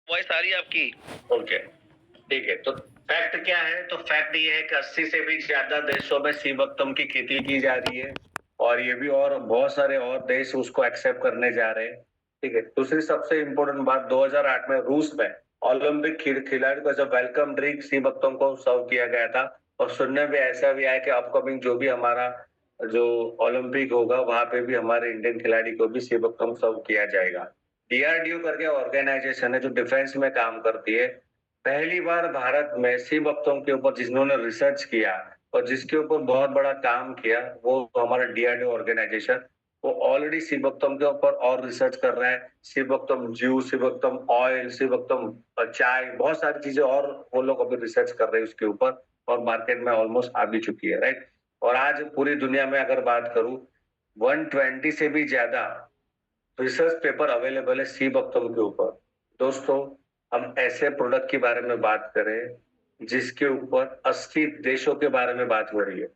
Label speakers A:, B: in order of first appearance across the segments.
A: Voice आ रही है आपकी।
B: ओके, ठीक है। तो फैक्ट क्या है? तो फैक्ट ये है कि 80 से भी ज्यादा देशों में सी बकथम की खेती की जा रही है और ये भी और बहुत सारे और देश उसको एक्सेप्ट करने जा रहे हैं। ठीक है। दूसरी सबसे इम्पोर्टेंट बात, 2008 में रूस में ओलंपिक खिलाड़ी को जब वेलकम ड्रिंक सी बकथम को सर्व किया गया था और सुनने में ऐसा भी आया कि अपकमिंग जो भी हमारा जो ओलंपिक होगा वहां पे भी हमारे इंडियन खिलाड़ी को भी सी बकथम सर्व किया जाएगा। डीआरडीओ करके ऑर्गेनाइजेशन है जो डिफेंस में काम करती है। पहली बार भारत में सी बकथों के ऊपर जिन्होंने रिसर्च किया और जिसके ऊपर बहुत बड़ा काम किया वो हमारा डीआरडीओ ऑर्गेनाइजेशन। वो ऑलरेडी सी बकथम के ऊपर और रिसर्च कर रहा है। सी बकथम जूस, सी बकथम ऑयल, सी बकथम चाय, बहुत सारी चीजें और वो लोग अभी रिसर्च कर रहे हैं उसके ऊपर और मार्केट में ऑलमोस्ट आ भी चुकी है, राइट। और आज पूरी दुनिया में अगर बात करूं 120 से भी ज्यादा रिसर्च पेपर अवेलेबल है सी बकथम के ऊपर। दोस्तों, हम ऐसे प्रोडक्ट के बारे में बात करें जिसके ऊपर 80 देशों के बारे में बात हो रही है।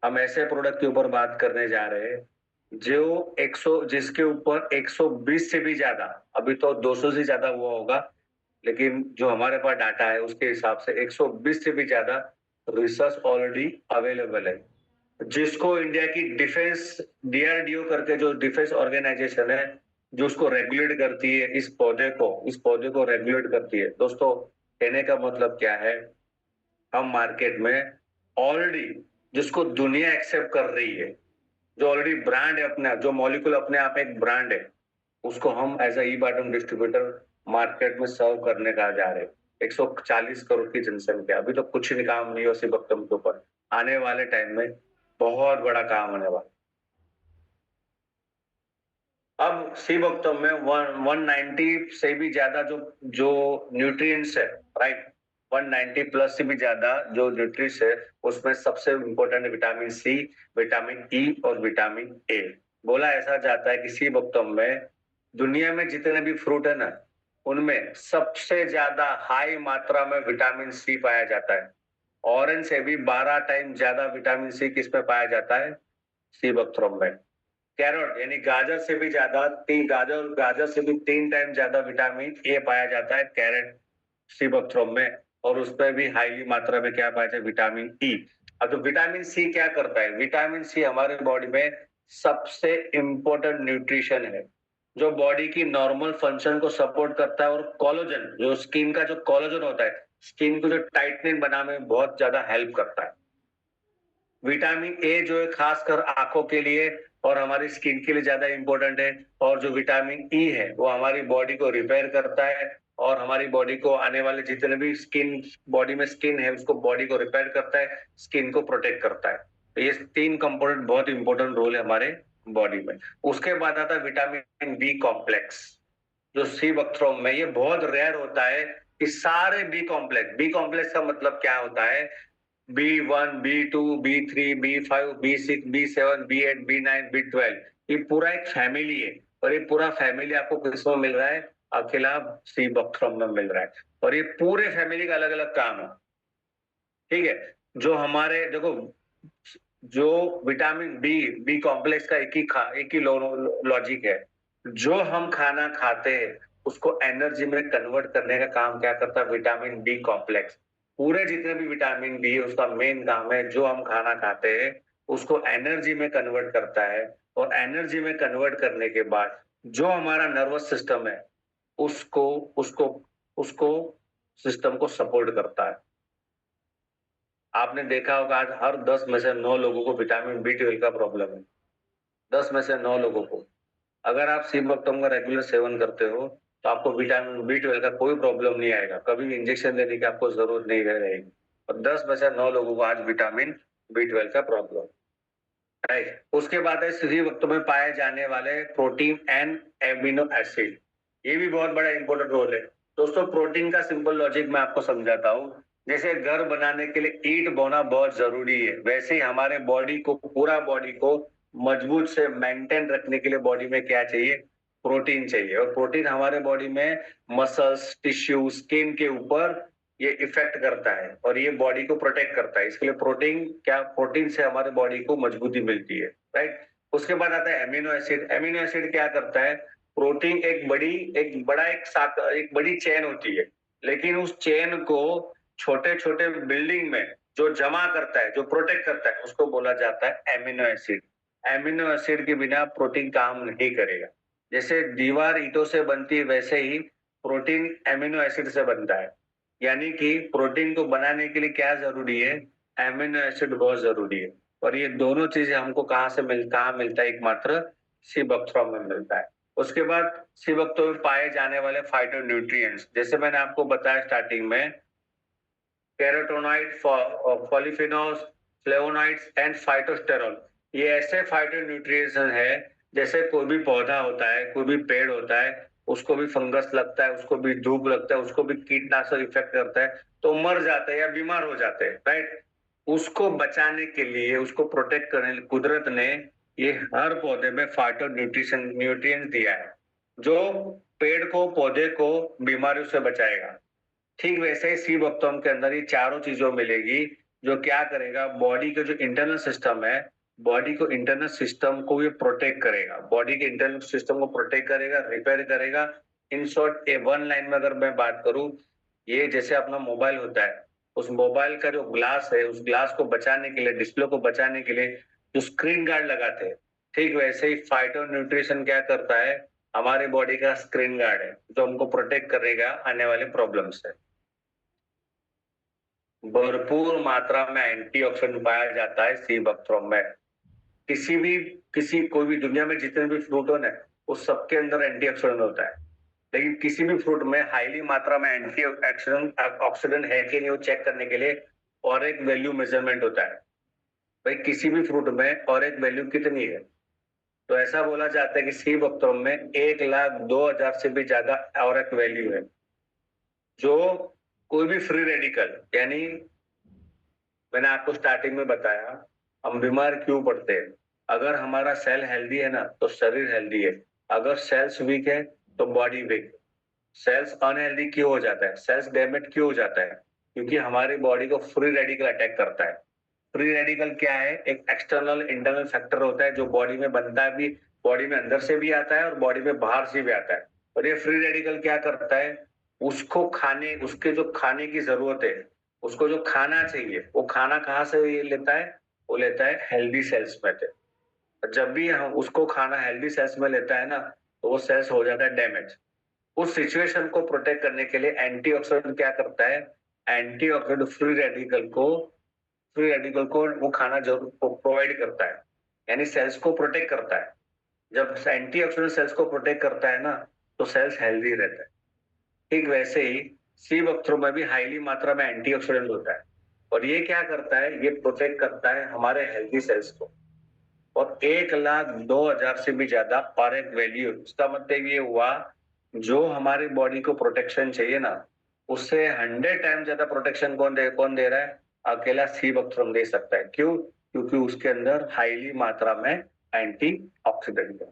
B: हम ऐसे प्रोडक्ट के ऊपर बात करने जा रहे हैं जो 100 जिसके ऊपर 120 से भी ज्यादा, अभी तो 200 से ज्यादा हुआ होगा, लेकिन जो हमारे पास डाटा है उसके हिसाब से 120 से भी ज्यादा रिसर्च ऑलरेडी अवेलेबल है, जिसको इंडिया की डिफेंस डीआरडीओ करके जो डिफेंस ऑर्गेनाइजेशन है जो उसको रेगुलेट करती है, इस पौधे को रेगुलेट करती है। दोस्तों, कहने का मतलब क्या है, हम मार्केट में ऑलरेडी जिसको दुनिया एक्सेप्ट कर रही है, जो ऑलरेडी ब्रांड है अपना, जो मॉलिक्यूल अपने आप एक ब्रांड है, उसको हम एज ई बॉटम डिस्ट्रीब्यूटर मार्केट में सर्व करने का जा रहे हैं। 140 करोड़ की जनसंख्या, अभी तो कुछ नहीं काम नहीं हो सी बकथम के ऊपर। आने वाले टाइम में बहुत बड़ा काम होने वाला। अब सी बकथम में 190 से भी ज्यादा जो जो न्यूट्रिएंट्स है, राइट। 190 प्लस से भी ज्यादा जो न्यूट्रिएंट्स है उसमें सबसे इम्पोर्टेंट है विटामिन सी, विटामिन ई और विटामिन ए। बोला ऐसा जाता है कि सी बकथम में दुनिया में जितने भी फ्रूट है ना, उनमें सबसे ज्यादा हाई मात्रा में विटामिन सी पाया जाता है। ऑरेंज से भी 12 टाइम ज्यादा विटामिन सी किसमें पाया जाता है? सी बकथम में। कैरोट यानी गाजर से भी ज्यादा, तीन गाजर गाजर से भी 3 टाइम ज्यादा विटामिन ए पाया जाता है कैरेट सी बकथ्रोम में। और उसमें भी हाईली मात्रा में क्या पाया जाता है? Vitamin E. अब तो विटामिन सी क्या करता है? विटामिन सी हमारे बॉडी में सबसे इंपॉर्टेंट न्यूट्रिशन है जो बॉडी की नॉर्मल फंक्शन को सपोर्ट करता है। और कोलेजन, जो स्किन का जो कोलेजन होता है, स्किन को जो टाइटनिंग बनाने में बहुत ज्यादा हेल्प करता है। विटामिन ए जो है खासकर आंखों के लिए और हमारी स्किन के लिए ज्यादा इंपॉर्टेंट है। और जो विटामिन ई है वो हमारी बॉडी को रिपेयर करता है और हमारी बॉडी को आने वाले जितने भी स्किन, बॉडी में स्किन है उसको बॉडी को रिपेयर करता है, स्किन को प्रोटेक्ट करता है। तो ये 3 कंपोनेंट बहुत इंपॉर्टेंट रोल है हमारे बॉडी में। उसके बाद आता है विटामिन बी कॉम्प्लेक्स जो सी बकथ्रोम में, ये बहुत रेयर होता है कि सारे बी कॉम्प्लेक्स का मतलब क्या होता है? B1, B2, B3, B5, B6, B7, B8, B9, B12, ये पूरा एक फैमिली है। और ये पूरा फैमिली आपको किसमें मिल रहा है? अकेला सी बकथ्रोम में मिल रहा है। और ये पूरे फैमिली का अलग अलग काम है, ठीक है। जो हमारे देखो, जो विटामिन बी बी कॉम्प्लेक्स का एक ही लॉजिक है। जो हम खाना खाते हैं उसको एनर्जी में कन्वर्ट करने का काम क्या करता है? Vitamin B complex. पूरे जितने भी विटामिन बी है उसका मेन काम है, जो हम खाना खाते हैं उसको एनर्जी में कन्वर्ट करता है। और एनर्जी में कन्वर्ट करने के बाद जो हमारा नर्वस सिस्टम है उसको उसको उसको सिस्टम को सपोर्ट करता है। आपने देखा होगा आज हर 10 में से 9 लोगों को विटामिन बी12 का प्रॉब्लम है। 10 में से 9 लोगों को। अगर आप सीबकतम का रेगुलर सेवन करते हो तो आपको विटामिन बी12 का कोई प्रॉब्लम नहीं आएगा, कभी भी इंजेक्शन लेने की आपको जरूरत नहीं रहेगी। और 10 में से 9 लोगों को आज विटामिन बी12 का प्रॉब्लम, राइट। उसके बाद है इसी वक्त में पाए जाने वाले प्रोटीन एंड एमिनो एसिड, ये भी बहुत बड़ा इंपॉर्टेंट रोल है। दोस्तों, प्रोटीन का सिंपल लॉजिक मैं आपको समझाता हूँ। जैसे घर बनाने के लिए ईंट बोना बहुत जरूरी है, वैसे ही हमारे बॉडी को, पूरा बॉडी को मजबूत से मेंटेन रखने के लिए बॉडी में क्या चाहिए? प्रोटीन चाहिए। और प्रोटीन हमारे बॉडी में मसल्स, टिश्यू, स्किन के ऊपर ये इफेक्ट करता है और ये बॉडी को प्रोटेक्ट करता है। इसके लिए प्रोटीन से हमारे बॉडी को मजबूती मिलती है, राइट। उसके बाद आता है एमिनो एसिड। एमिनो एसिड क्या करता है? प्रोटीन एक बड़ी चेन होती है, लेकिन उस चेन को छोटे-छोटे बिल्डिंग में जो जमा करता है, जो प्रोटेक्ट करता है, उसको बोला जाता है एमिनो एसिड। एमिनो एसिड के बिना प्रोटीन काम नहीं करेगा। जैसे दीवार ईंटों से बनती है, वैसे ही प्रोटीन एमिनो एसिड से बनता है। यानी कि प्रोटीन को बनाने के लिए क्या ज़रूरी है? एमिनो एसिड बहुत ज़रूरी है। और ये दोनों चीज़ें हमको कहाँ मिलता है? एकमात्र सी बकथ्रोन में मिलता है। उसके बाद सी बकथ्रोन में पाए जाने वाले फाइटोन्यूट्रिएंट्स, जैसे मैंने आपको बताया स्टार्टिंग में, carotenoid, polyphenols, flavonoids and phytosterol. ये ऐसे फाइटोन्यूट्रिएंट्स हैं, जैसे कोई भी पौधा होता है, कोई भी पेड़ होता है, उसको भी फंगस लगता है, उसको भी धूप लगता है, उसको भी कीटनाशक इफेक्ट करता है, तो मर जाते हैं या बीमार हो जाते हैं, राइट? उसको बचाने के लिए, उसको प्रोटेक्ट करने कुदरत ने ये हर पौधे में न्यूट्रिएंट्स दिया है, जो पेड़ को, पौधे को बीमारियों से बचाएगा। ठीक वैसे ही सी बकथ्रोन के अंदर ये चारों चीजों मिलेगी, जो क्या करेगा, बॉडी का जो इंटरनल सिस्टम है, बॉडी को इंटरनल सिस्टम को ये प्रोटेक्ट करेगा, बॉडी के इंटरनल सिस्टम को प्रोटेक्ट करेगा, रिपेयर करेगा। In short, A one line में अगर मैं बात करूं, ये जैसे अपना मोबाइल होता है, उस मोबाइल का जो ग्लास है, उस ग्लास को बचाने के लिए, डिस्प्ले को बचाने के लिए जो स्क्रीन गार्ड लगाते हैं, ठीक वैसे ही फाइटो न्यूट्रिशन क्या करता है, हमारे बॉडी का स्क्रीन गार्ड है, जो हमको प्रोटेक्ट करेगा आने वाले प्रॉब्लम से। भरपूर मात्रा में एंटीऑक्सीडेंट पाया जाता है सी बकथ्रोन में। कोई भी दुनिया में जितने भी फ्रूट हो ना, उस सबके अंदर एंटीऑक्सीडेंट होता है। लेकिन किसी भी फ्रूट में हाईली मात्रा में एंटीऑक्सीडेंट ऑक्सीडेंट है कि नहीं, वो चेक करने के लिए और एक वैल्यू मेजरमेंट होता है। भाई किसी भी फ्रूट में और एक वैल्यू कितनी है? तो ऐसा बोला जाता है कि सी बकथ्रोन में 1,02,000 से भी ज्यादा और एक वैल्यू है। जो कोई भी फ्री रेडिकल, यानी मैंने आपको स्टार्टिंग में बताया, हम बीमार क्यों पड़ते हैं? अगर हमारा सेल हेल्दी है ना, तो शरीर हेल्दी है। अगर सेल्स वीक है, तो बॉडी वीक। सेल्स अनहेल्दी क्यों हो जाता है? सेल्स डैमेज क्यों हो जाता है? क्योंकि हमारी बॉडी को फ्री रेडिकल अटैक करता है। फ्री रेडिकल क्या है? एक एक्सटर्नल इंटरनल फैक्टर होता है, जो बॉडी में बनता है भी, बॉडी में अंदर से भी आता है और बॉडी में बाहर से भी आता है। और ये फ्री रेडिकल क्या करता है? उसके जो खाने की जरूरत है, उसको जो खाना चाहिए, वो खाना कहाँ से ये लेता है? वो लेता है हेल्दी सेल्स में से। और जब भी हम उसको खाना हेल्दी सेल्स में लेता है ना, तो वो सेल्स हो जाता है डैमेज। उस सिचुएशन को प्रोटेक्ट करने के लिए एंटीऑक्सीडेंट क्या करता है? एंटीऑक्सीडेंट फ्री रेडिकल को वो खाना जरूर प्रोवाइड करता है, यानी सेल्स को प्रोटेक्ट करता है। जब एंटीऑक्सीडेंट सेल्स को प्रोटेक्ट करता है ना, तो सेल्स हेल्दी रहता है। ठीक वैसे ही सी बकथ्रोन में भी हाईली मात्रा में एंटीऑक्सीडेंट होता है, और ये क्या करता है? ये प्रोटेक्ट करता है हमारे हेल्दी सेल्स को। और 1,02,000 से भी ज्यादा और एक वैल्यू, इसका मतलब ये हुआ, जो हमारी बॉडी को प्रोटेक्शन चाहिए ना, उससे 100 टाइम ज्यादा प्रोटेक्शन कौन दे रहा है? अकेला सी बकथ्रोन दे सकता है। क्यों? क्योंकि उसके अंदर हाईली मात्रा में एंटीऑक्सीडेंट है।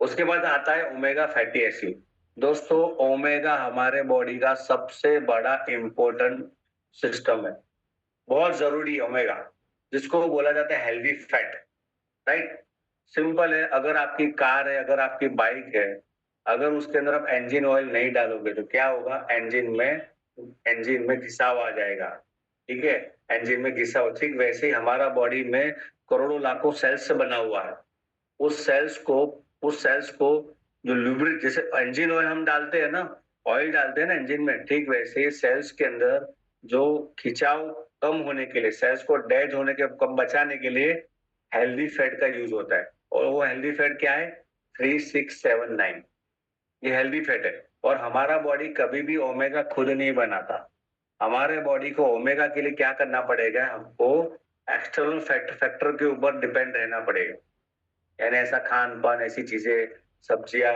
B: उसके बाद आता है ओमेगा फैटी एसिड। दोस्तों, ओमेगा हमारे बॉडी का सबसे बड़ा इंपॉर्टेंट सिस्टम है, बहुत जरूरी ओमेगा, जिसको बोला जाता है हेल्दी फैट, राइट? सिंपल है, अगर आपकी कार है, अगर आपकी बाइक है, अगर उसके अंदर आप इंजन ऑयल नहीं डालोगे, तो क्या होगा? इंजन में घिसाव आ जाएगा। ठीक है, इंजन में घिसाव। ठीक वैसे ही हमारा बॉडी में करोड़ों लाखों सेल्स से बना हुआ है। उस सेल्स को जो लुब्रिक, जैसे इंजन ऑयल हम डालते हैं ना, ऑयल डालते हैं ना इंजन में, ठीक वैसे ही सेल्स के अंदर जो खिंचाव कम होने के लिए, सेल्स को डेड होने के कम बचाने के लिए हेल्दी फैट का यूज होता है। और वो हेल्दी फैट क्या है? 3679। ये हेल्दी फैट है। और हमारा बॉडी कभी भी ओमेगा खुद नहीं बनाता। हमारे बॉडी को ओमेगा के लिए क्या करना पड़ेगा? हमको एक्सटर्नल फैक्टर के ऊपर डिपेंड रहना पड़ेगा, यानी ऐसा खान पान, ऐसी चीजें, सब्जियां,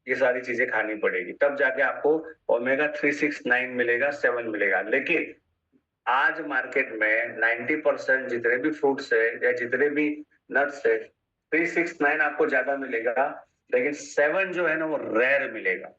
B: ये सारी चीजें खानी पड़ेगी, तब जाके आपको ओमेगा 369 मिलेगा, 7 मिलेगा। लेकिन आज मार्केट में 90% जितने भी फ्रूट्स है या जितने भी नट्स है, 369 आपको ज्यादा मिलेगा, लेकिन 7 जो है ना, वो रेयर मिलेगा।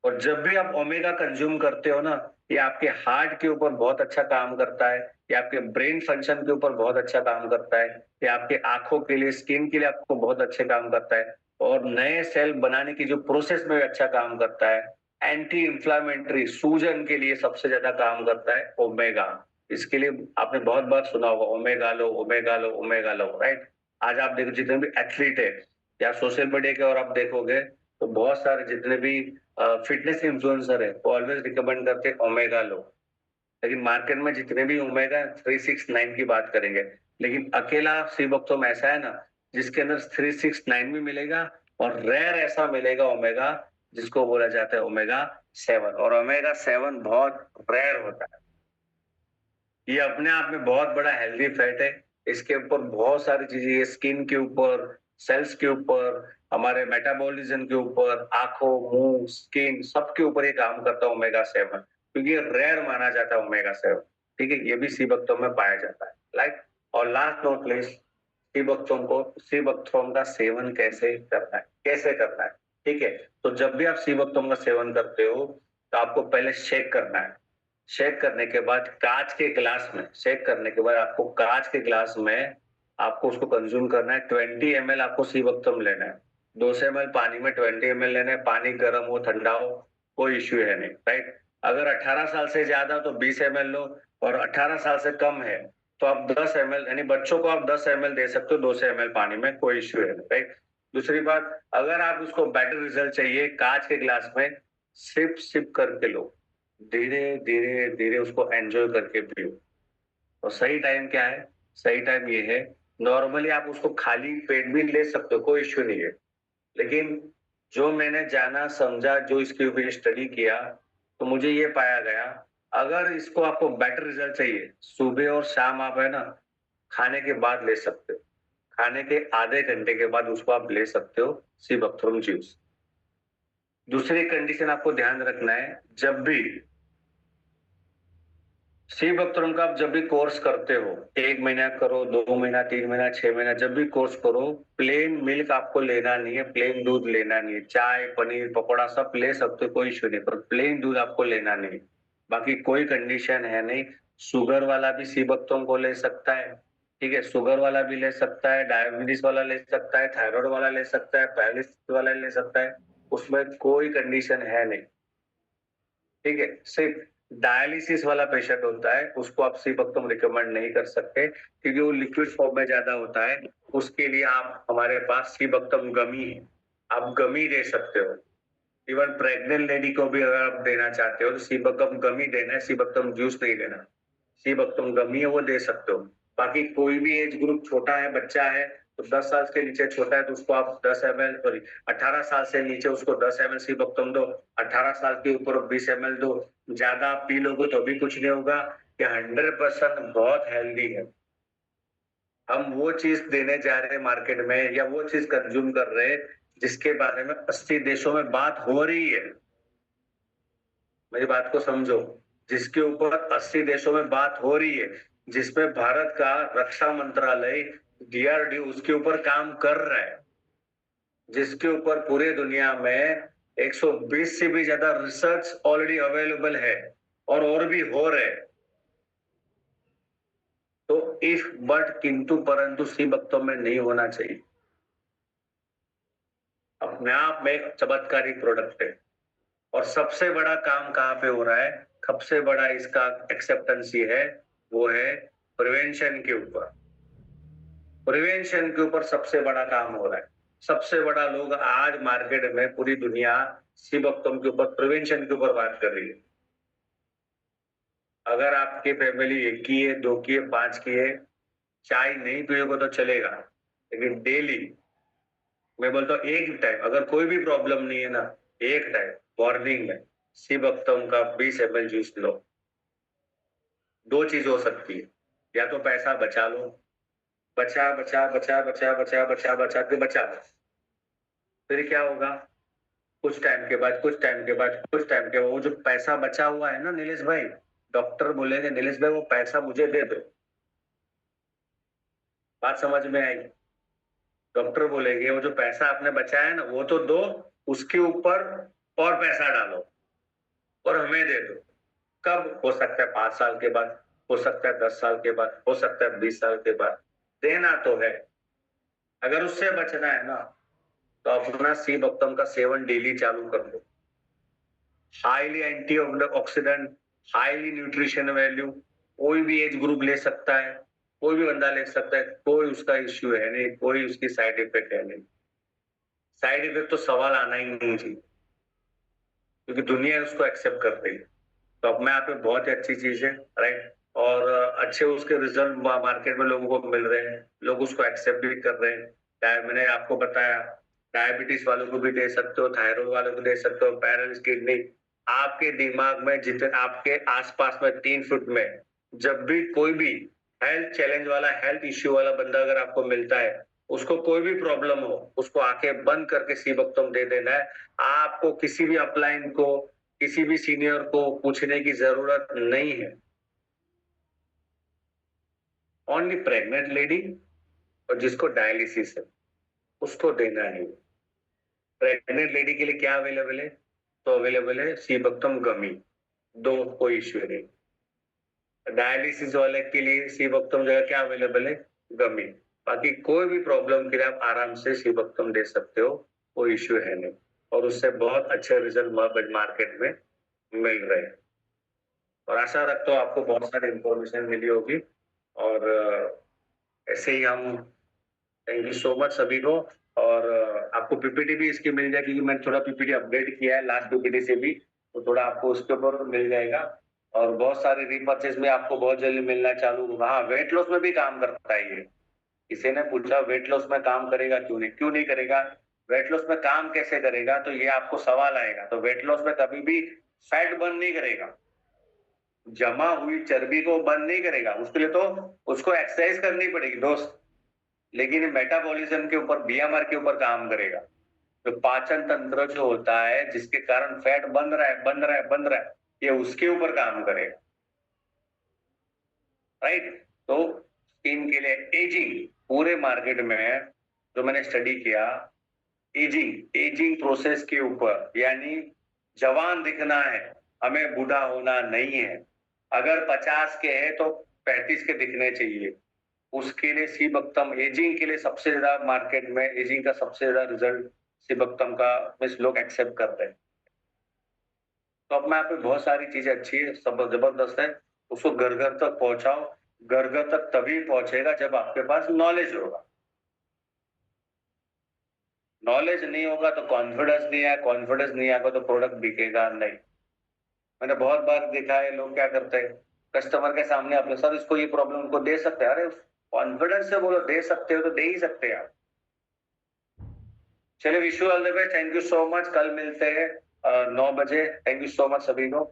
B: और जब भी आप ओमेगा कंज्यूम करते हो ना, ये आपके हार्ट के ऊपर बहुत अच्छा काम करता है, ये आपके ब्रेन फंक्शन के ऊपर बहुत अच्छा काम करता है, ये आपके आंखों के लिए, स्किन के लिए आपको बहुत अच्छे काम करता है। और नए सेल बनाने की जो प्रोसेस में अच्छा काम करता है। एंटी इंफ्लामेटरी, सूजन के लिए सबसे ज्यादा काम करता है ओमेगा। इसके लिए आपने बहुत बार सुना होगा, ओमेगा लो, ओमेगा लो, ओमेगा लो, राइट। आज आप देखो जितने भी एथलीट है या सोशल मीडिया के और आप देखोगे तो बहुत सारे जितने भी फिटनेस इन्फ्लुएंसर है वो ऑलवेज रिकमेंड करते हैं ओमेगा लो। लेकिन मार्केट में जितने भी ओमेगा 369 की बात करेंगे, लेकिन अकेला सीबक्तोम ऐसा है ना जिसके अंदर 369 भी मिलेगा और रेयर ऐसा मिलेगा ओमेगा जिसको बोला जाता है ओमेगा 7। और ओमेगा 7 बहुत रेयर होता है। ये अपने आप में बहुत बड़ा हेल्दी फैट है। इसके ऊपर बहुत सारी चीजें, स्किन के ऊपर, सेल्स के ऊपर, हमारे मेटाबॉलिज्म के ऊपर, आंखों, मुंह, स्किन, सबके ऊपर ये काम करता है ओमेगा 7, क्योंकि ये रेयर माना जाता है ओमेगा 7। ठीक है, ये भी सी बक्तों में पाया जाता है, लाइक। और लास्ट नोट लिस्ट, सी बक्तों का सेवन कैसे करना है। ठीक है, तो जब भी आप सी बक्तों का सेवन करते हो तो आपको पहले शेक करना है। शेक करने के बाद कांच के ग्लास में, शेक करने के बाद आपको कांच के ग्लास में आपको उसको कंज्यूम करना है। 20 ml आपको सीबक्तम लेना है। 200 ml पानी में 20 ml लेना है। पानी गर्म हो ठंडा हो कोई इश्यू है नहीं, राइट। अगर 18 साल से ज्यादा तो 20 ml लो, और 18 साल से कम है तो आप 10 ml, यानी बच्चों को आप 10 ml दे सकते हो 200 ml पानी में, कोई इश्यू है नहीं, राइट। दूसरी बात, अगर आप उसको बेटर रिजल्ट चाहिए, कांच के ग्लास में सिप सिप करके लो, धीरे धीरे धीरे उसको एंजॉय करके पियो। और सही टाइम क्या है? सही टाइम ये है, नॉर्मली आप उसको खाली पेट भी ले सकते हो, कोई इश्यू नहीं है। लेकिन जो मैंने जाना समझा, जो इसके ऊपर स्टडी किया, तो मुझे ये पाया गया, अगर इसको आपको बेटर रिजल्ट चाहिए, सुबह और शाम आप है ना खाने के बाद ले सकते हो। खाने के आधे घंटे के बाद उसको आप ले सकते हो, सीबकथ्रोम जूस। दूसरी कंडीशन आपको ध्यान रखना है, जब भी सी बख्तरम का आप जब भी कोर्स करते हो, 1 महीना करो, 2 महीना, 3 महीना, 6 महीना, जब भी कोर्स करो, प्लेन मिल्क आपको लेना नहीं है, प्लेन दूध लेना नहीं है। चाय, पनीर, पकौड़ा सब ले सकते हो, कोई इश्यू नहीं, पर प्लेन दूध आपको लेना नहीं। बाकी कोई कंडीशन है नहीं। शुगर वाला भी सी बख्तरम को ले सकता है, ठीक है, शुगर वाला भी ले सकता है, डायबिटीज वाला ले सकता है, थायराइड वाला ले सकता है, पैरालिसिस वाला ले सकता है, उसमें कोई कंडीशन है नहीं। ठीक है, सिर्फ डायलिसिस वाला पेशेंट होता है, उसको आप सीबक्तम रिकमेंड नहीं कर सकते, क्योंकि वो लिक्विड फॉर्म में ज्यादा होता है। उसके लिए आप हमारे पास सीबक्तम गमी है, आप गमी दे सकते हो। इवन प्रेग्नेंट लेडी को भी अगर आप देना चाहते हो तो सीबक्तम गमी देना है, सीबक्तम जूस नहीं देना। सीबक्तम गमी है वो दे सकते हो। बाकी कोई भी एज ग्रुप छोटा है, बच्चा है, तो 10 साल के नीचे छोटा है तो उसको आप 10 ml, सॉरी 18 साल से नीचे उसको 10 ml सीबक्तम दो। 18 साल के ऊपर 20 ml दो। ज्यादा आप पी लोगे तो भी कुछ नहीं होगा। ये 100% बहुत हेल्दी है। हम वो चीज देने जा रहे हैं मार्केट में, या वो चीज कंज्यूम कर रहे हैं जिसके बारे में 80 देशों में बात हो रही है। मेरी बात को समझो, जिसके ऊपर 80 देशों में बात हो रही है, जिसमें भारत का रक्षा मंत्रालय, डीआरडीओ उसके ऊपर काम कर रहा है, जिसके ऊपर पूरे दुनिया में 120 से भी ज्यादा रिसर्च ऑलरेडी अवेलेबल है, और भी हो रहे हैं। तो इफ बट किंतु परंतु सी वक्तों में नहीं होना चाहिए। अपने आप में एक चमत्कारिक प्रोडक्ट है। और सबसे बड़ा काम कहाँ पे हो रहा है, सबसे बड़ा इसका एक्सेप्टेंसी है, वो है प्रिवेंशन के ऊपर। प्रिवेंशन के ऊपर सबसे बड़ा काम हो रहा है। सबसे बड़ा लोग आज मार्केट में पूरी दुनिया सीबक्तम के ऊपर, प्रिवेंशन के ऊपर बात कर रही है। अगर आपकी फैमिली 1 की है, 2 की है, 5 की है, चाय नहीं पियोगे तो चलेगा, लेकिन डेली, मैं बोलता हूँ एक टाइम, अगर कोई भी प्रॉब्लम नहीं है ना, एक टाइम मॉर्निंग में सीबक्तम का 20 ml जूस लो। 2 चीज हो सकती है, या तो पैसा बचा लो, बचा बचा बचा बचा बचा बचा बचा के बचा लो। फिर क्या होगा, कुछ टाइम के बाद, वो जो पैसा बचा हुआ है ना नीलेश भाई, डॉक्टर बोलेंगे नीलेश भाई वो पैसा मुझे दे दो। बात समझ में आई? डॉक्टर बोलेंगे वो जो पैसा आपने बचाया है ना वो तो दो, उसके ऊपर और पैसा डालो और हमें दे दो। कब? हो सकता है 5 साल के बाद, हो सकता है 10 साल के बाद, हो सकता है 20 साल के बाद, देना तो है। अगर उससे बचना है ना, तो अपना सी बक्तम का सेवन डेली चालू कर दो। Highly anti oxidant, highly nutrition value, कोई भी एज ग्रुप ले सकता है, कोई भी बंदा ले सकता है, कोई उसका इश्यू है नहीं, कोई उसकी साइड इफेक्ट है नहीं। साइड इफेक्ट तो सवाल आना ही नहीं चाहिए, क्योंकि दुनिया उसको एक्सेप्ट कर रही है। तो अपने आप में बहुत ही अच्छी चीज है, राइट। और अच्छे उसके रिजल्ट मार्केट में लोगों को मिल रहे हैं, लोग उसको एक्सेप्ट भी कर रहे हैं। मैंने आपको बताया, डायबिटीज वालों को भी दे सकते हो, थायराइड वालों को दे सकते हो, पैरालिसिस किडनी। आपके दिमाग में जितने आपके आसपास में 3 फुट में जब भी कोई भी हेल्थ चैलेंज वाला, हेल्थ इश्यू वाला बंदा अगर आपको मिलता है, उसको कोई भी प्रॉब्लम हो, उसको आंखें बंद करके सीबक्तम दे देना है। आपको किसी भी अपलाइन को, किसी भी सीनियर को पूछने की जरूरत नहीं है। ओनली प्रेग्नेंट लेडी और जिसको डायलिसिस है उसको देना है। प्रेग्नेंट लेडी के लिए क्या अवेलेबल है? तो अवेलेबल है सीबक्तम गमी, दो, कोई इश्यू नहीं। डायलिसिस वाले के लिए सीबक्तम जगह क्या अवेलेबल है? गमी। बाकी कोई भी प्रॉब्लम के लिए आप आराम से सीबक्तम दे सकते हो, कोई इश्यू है नहीं, और उससे बहुत अच्छे रिजल्ट मार्केट में मिल रहे हैं। और आशा रखता हूँ आपको बहुत सारी इंफॉर्मेशन मिली होगी। और ऐसे ही हम, थैंक यू सो मच सभी को। और आपको पीपीटी भी इसकी मिल जाएगी, क्योंकि मैंने थोड़ा पीपीटी अपडेट किया है लास्ट पीपीटी से भी, तो थोड़ा आपको उसके ऊपर मिल जाएगा। और बहुत सारे रीपर्चेज में आपको बहुत जल्दी मिलना चालू होगा। हाँ, वेट लॉस में भी काम करता है ये। किसी ने पूछा वेट लॉस में काम करेगा, क्यों नहीं करेगा, वेट लॉस में काम कैसे करेगा, तो ये आपको सवाल आएगा। तो वेट लॉस में कभी भी फैट बर्न नहीं करेगा, जमा हुई चर्बी को बर्न नहीं करेगा, उसके लिए तो उसको एक्सरसाइज करनी पड़ेगी दोस्त। लेकिन मेटाबॉलिज्म के ऊपर, बीएमआर के ऊपर काम करेगा। तो पाचन तंत्र जो होता है, जिसके कारण फैट बन रहा है, ये उसके ऊपर काम करेगा, राइट। तो स्किन के लिए एजिंग, पूरे मार्केट में जो मैंने स्टडी किया, एजिंग प्रोसेस के ऊपर, यानी जवान दिखना है, हमें बूढ़ा होना नहीं है। अगर 50 के है तो 35 के दिखने चाहिए। उसके लिए सीबक्तम, एजिंग के लिए सबसे ज्यादा मार्केट में एजिंग का सबसे ज्यादा रिजल्ट सीबक्तम का मिस लोग एक्सेप्ट करते हैं। तो अब मैं आप पे बहुत सारी चीजें अच्छी है, सब जबरदस्त है, उसको घर घर तक पहुंचाओ। घर घर तक तभी पहुंचेगा जब आपके पास नॉलेज होगा। नॉलेज नहीं होगा तो कॉन्फिडेंस नहीं है, कॉन्फिडेंस नहीं आएगा तो प्रोडक्ट बिकेगा नहीं। मैंने बहुत बार देखा है, लोग क्या करते हैं, कस्टमर के सामने अपने सर इसको ये प्रॉब्लम उनको दे सकते हैं। अरे कॉन्फिडेंस से बोलो, दे सकते हो तो दे ही सकते हैं आप। चलिए, wish you all the best, thank you so much. कल मिलते हैं 9 बजे। थैंक यू सो मच सभी को।